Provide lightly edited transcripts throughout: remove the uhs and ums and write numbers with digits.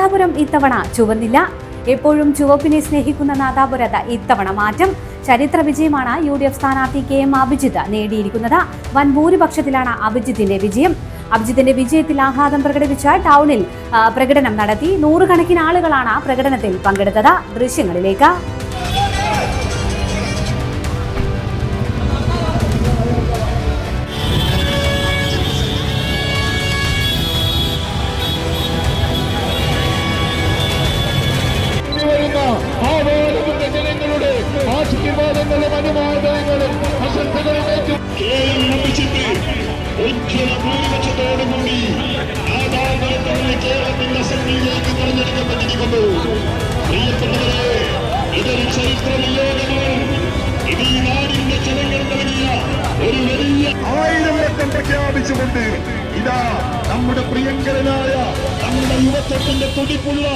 നാദാപുരം ഇത്തവണ ചുവന്നില്ല. എപ്പോഴും ചുവപ്പിനെ സ്നേഹിക്കുന്ന നാദാപുരത്ത് ഇത്തവണ മാറ്റം. ചരിത്ര വിജയമാണ് UDF സ്ഥാനാർത്ഥി KM അഭിജിത്ത് നേടിയിരിക്കുന്നത്. വൻ ഭൂരിപക്ഷത്തിലാണ് അഭിജിത്തിന്റെ വിജയം. അഭിജിത്തിന്റെ വിജയത്തിൽ ആഹ്ലാദം പ്രകടിപ്പിച്ച ടൗണിൽ പ്രകടനം നടത്തി. 100 കണക്കിന് ആളുകളാണ് പ്രകടനത്തിൽ പങ്കെടുത്തത്. ദൃശ്യങ്ങളിലേക്ക്. ഭൂരിപക്ഷത്തോടുകൂടി കേരളത്തിന്റെ അസംബ്ലിയിലേക്ക് തെരഞ്ഞെടുക്കപ്പെട്ടിരിക്കുന്നു. പ്രിയപ്പെട്ടവരെ, ഇതൊരു ചരിത്ര നിയോഗമാണ്. ഇത് ഈ നാടിന്റെ ജനങ്ങൾ നൽകിയ ഒരു വലിയ 1000 ലക്ഷം പ്രഖ്യാപിച്ചുകൊണ്ട് ഇതാ നമ്മുടെ പ്രിയങ്കരനായ നമ്മുടെ യുവത്വത്തിന്റെ തുടിപ്പുള്ള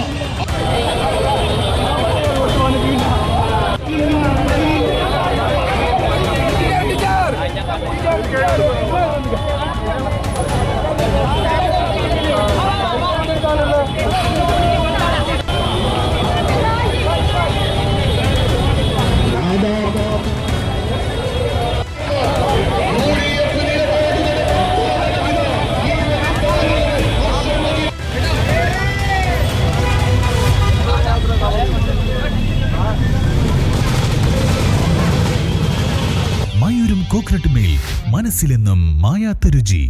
മയൂരം കോക്കനട്ട് മിൽക്ക്, മനസ്സിലെന്നും മായാത്ത രുചി.